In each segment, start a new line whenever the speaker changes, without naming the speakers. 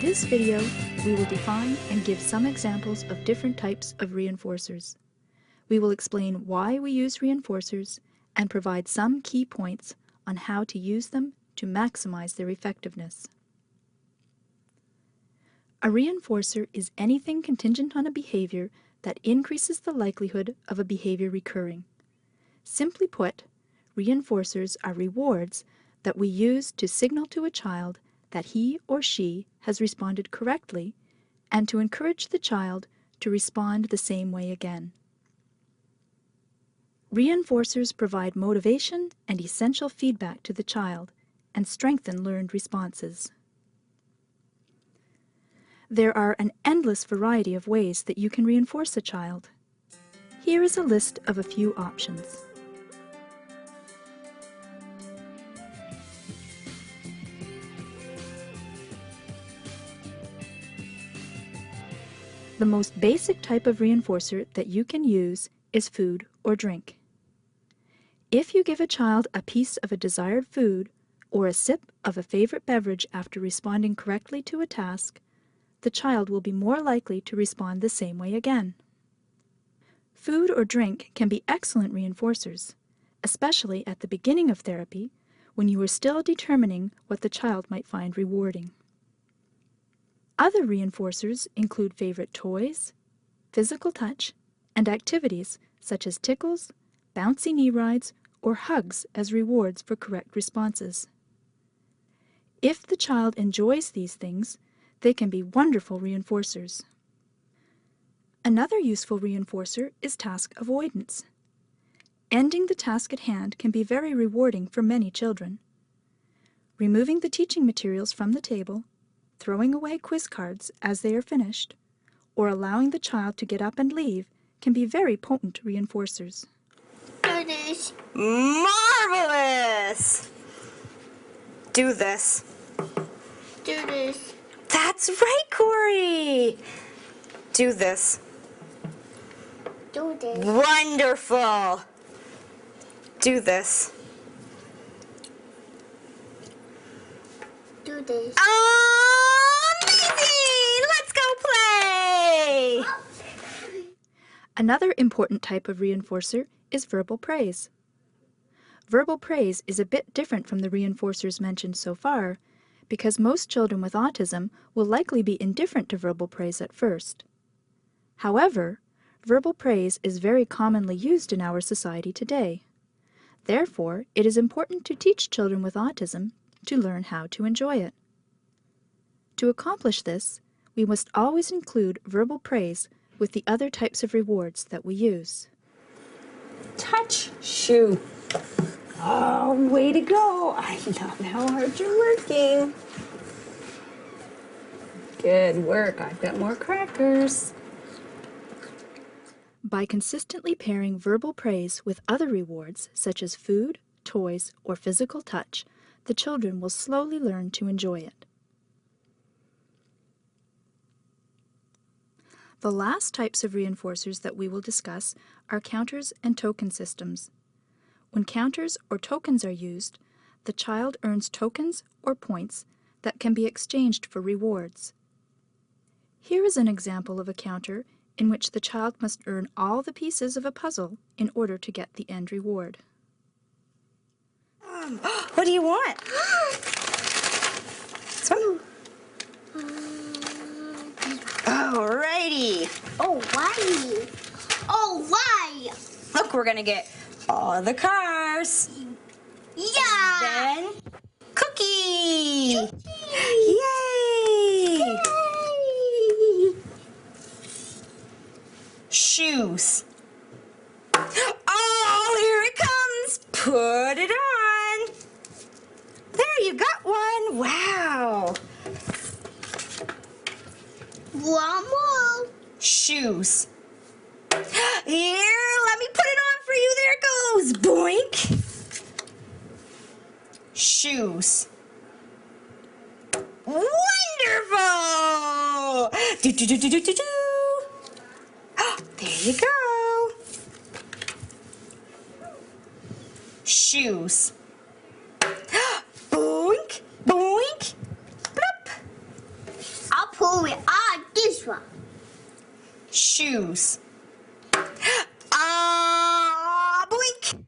this video, we will define and give some examples of different types of reinforcers. We will explain why we use reinforcers and provide some key points on how to use them to maximize their effectiveness. A reinforcer is anything contingent on a behavior that increases the likelihood of a behavior recurring. Simply put, reinforcers are rewards that we use to signal to a child that he or she has responded correctly and to encourage the child to respond the same way again. Reinforcers provide motivation and essential feedback to the child and strengthen learned responses. There are an endless variety of ways that you can reinforce a child. Here is a list of a few options. The most basic type of reinforcer that you can use is food or drink. If you give a child a piece of a desired food or a sip of a favorite beverage after responding correctly to a task, the child will be more likely to respond the same way again. Food or drink can be excellent reinforcers, especially at the beginning of therapy when you are still determining what the child might find rewarding. Other reinforcers include favorite toys, physical touch, and activities such as tickles, bouncy knee rides, or hugs as rewards for correct responses. If the child enjoys these things, they can be wonderful reinforcers. Another useful reinforcer is task avoidance. Ending the task at hand can be very rewarding for many children. Removing the teaching materials from the table, throwing away quiz cards as they are finished, or allowing the child to get up and leave can be very potent reinforcers.
Do this.
Marvelous! Do this.
Do this.
That's right, Corey! Do this.
Do this.
Wonderful! Do this.
Do this.
Amazing! Let's go play!
Another important type of reinforcer is verbal praise. Verbal praise is a bit different from the reinforcers mentioned so far because most children with autism will likely be indifferent to verbal praise at first. However, verbal praise is very commonly used in our society today. Therefore, it is important to teach children with autism to learn how to enjoy it. To accomplish this, we must always include verbal praise with the other types of rewards that we use.
Touch shoe. Oh, way to go. I love how hard you're working. Good work. I've got more crackers.
By consistently pairing verbal praise with other rewards, such as food, toys, or physical touch, the children will slowly learn to enjoy it. The last types of reinforcers that we will discuss are counters and token systems. When counters or tokens are used, the child earns tokens or points that can be exchanged for rewards. Here is an example of a counter in which the child must earn all the pieces of a puzzle in order to get the end reward.
What do you want? Swim. Alrighty.
Oh, why? Oh, why?
Look, we're gonna get all the cars.
Yeah.
Then cookie. Yay!
Yay.
Shoes. Oh, here it comes. Put it on. There, you got one. Wow.
One more.
Shoes. Here, let me put it on for you. There it goes. Boink. Shoes. Wonderful. Do, do, do, do, do, do, do. Oh, there you go. Shoes. Boink, boink, bloop. shoes. Ah, blink.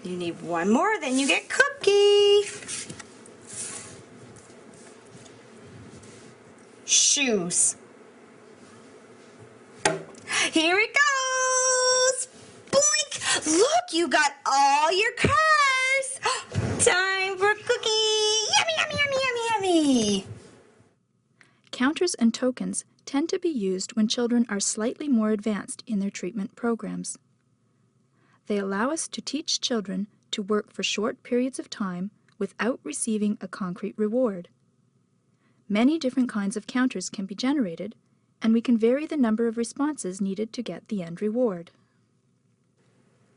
You need one more, then you get cookie. Shoes. Here it goes. Boink. Look, you got all your cars. Time for cookie. Yummy, yummy, yummy, yummy, yummy.
Counters and tokens tend to be used when children are slightly more advanced in their treatment programs. They allow us to teach children to work for short periods of time without receiving a concrete reward. Many different kinds of counters can be generated, and we can vary the number of responses needed to get the end reward.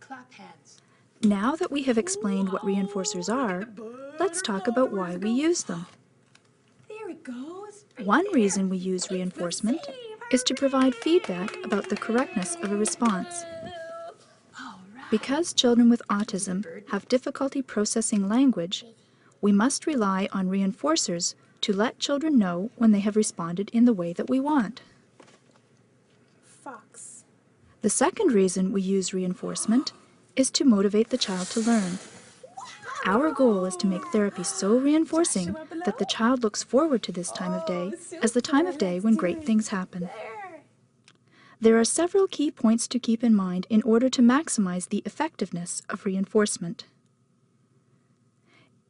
Clap hands.
Now that we have explained what reinforcers are, let's talk about why we use them.
There it goes.
One reason we use reinforcement is to provide feedback about the correctness of a response. Because children with autism have difficulty processing language, we must rely on reinforcers to let children know when they have responded in the way that we want.
Fox.
The second reason we use reinforcement is to motivate the child to learn. Our goal is to make therapy so reinforcing that the child looks forward to this time of day as the time of day when great things happen. There are several key points to keep in mind in order to maximize the effectiveness of reinforcement.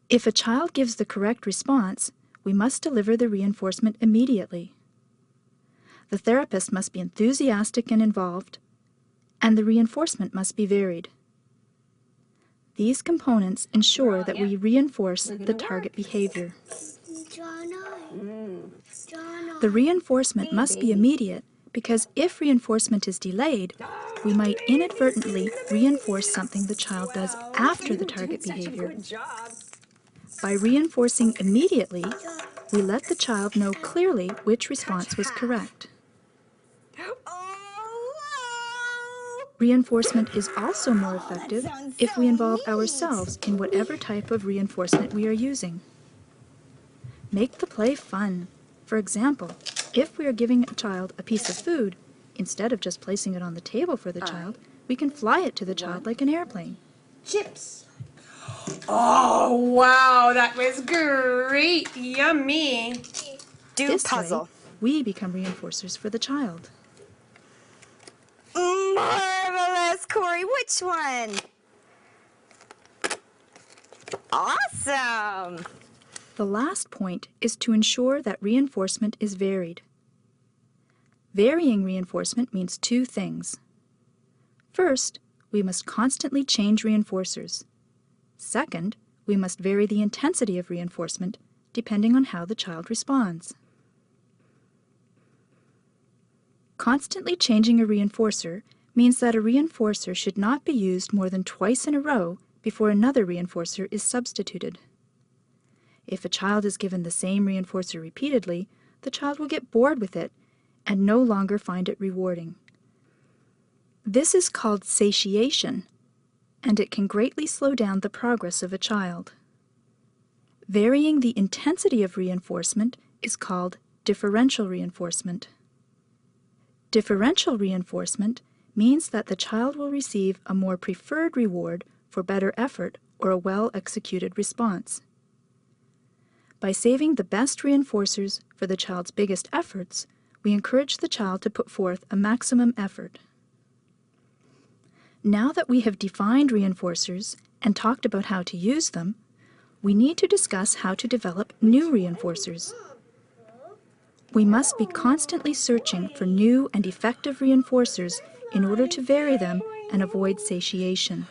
If a child gives the correct response, we must deliver the reinforcement immediately. The therapist must be enthusiastic and involved, and the reinforcement must be varied. These components ensure that we reinforce the target behavior. The reinforcement must be immediate because if reinforcement is delayed, we might inadvertently reinforce something the child does after the target behavior. By reinforcing immediately, we let the child know clearly which response was correct. Reinforcement is also more effective if we involve ourselves in whatever type of reinforcement we are using. Make the play fun. For example, if we are giving a child a piece of food, instead of just placing it on the table for the child, we can fly it to the child like an airplane.
Chips.
Oh, wow, that was great. Yummy. Do
This
puzzle.
way, we become reinforcers for the child.
Marvelous, Corey. Which one? Awesome.
The last point is to ensure that reinforcement is varied. Varying reinforcement means two things. First, we must constantly change reinforcers. Second, we must vary the intensity of reinforcement depending on how the child responds. Constantly changing a reinforcer means that a reinforcer should not be used more than twice in a row before another reinforcer is substituted. If a child is given the same reinforcer repeatedly, the child will get bored with it and no longer find it rewarding. This is called satiation, and it can greatly slow down the progress of a child. Varying the intensity of reinforcement is called differential reinforcement. Differential reinforcement means that the child will receive a more preferred reward for better effort or a well-executed response. By saving the best reinforcers for the child's biggest efforts, we encourage the child to put forth a maximum effort. Now that we have defined reinforcers and talked about how to use them, we need to discuss how to develop new reinforcers. We must be constantly searching for new and effective reinforcers in order to vary them and avoid satiation.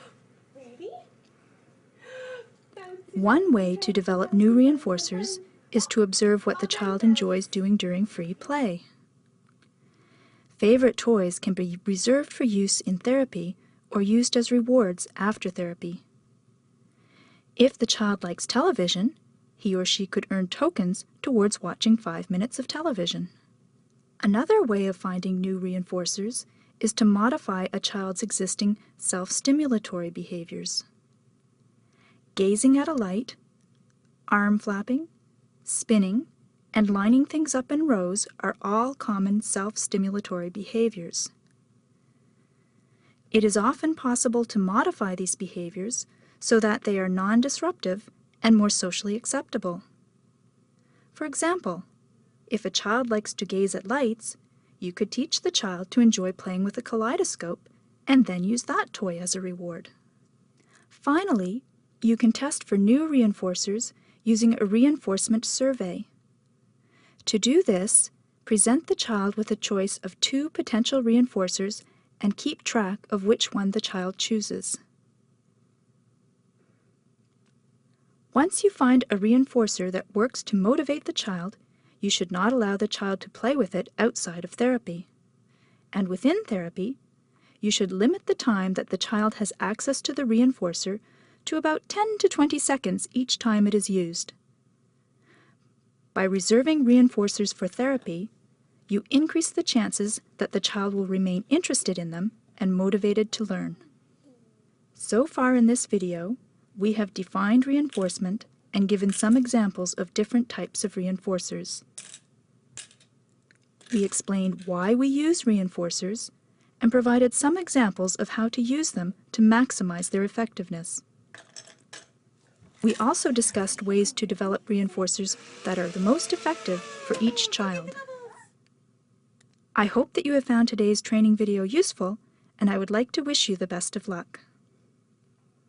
One way to develop new reinforcers is to observe what the child enjoys doing during free play. Favorite toys can be reserved for use in therapy or used as rewards after therapy. If the child likes television, he or she could earn tokens towards watching 5 minutes of television. Another way of finding new reinforcers is to modify a child's existing self-stimulatory behaviors. Gazing at a light, arm flapping, spinning, and lining things up in rows are all common self-stimulatory behaviors. It is often possible to modify these behaviors so that they are non-disruptive and more socially acceptable. For example, if a child likes to gaze at lights, you could teach the child to enjoy playing with a kaleidoscope and then use that toy as a reward. Finally, you can test for new reinforcers using a reinforcement survey. To do this, present the child with a choice of 2 potential reinforcers and keep track of which one the child chooses. Once you find a reinforcer that works to motivate the child, you should not allow the child to play with it outside of therapy. And within therapy, you should limit the time that the child has access to the reinforcer to about 10 to 20 seconds each time it is used. By reserving reinforcers for therapy, you increase the chances that the child will remain interested in them and motivated to learn. So far in this video, we have defined reinforcement and given some examples of different types of reinforcers. We explained why we use reinforcers and provided some examples of how to use them to maximize their effectiveness. We also discussed ways to develop reinforcers that are the most effective for each child. I hope that you have found today's training video useful, and I would like to wish you the best of luck.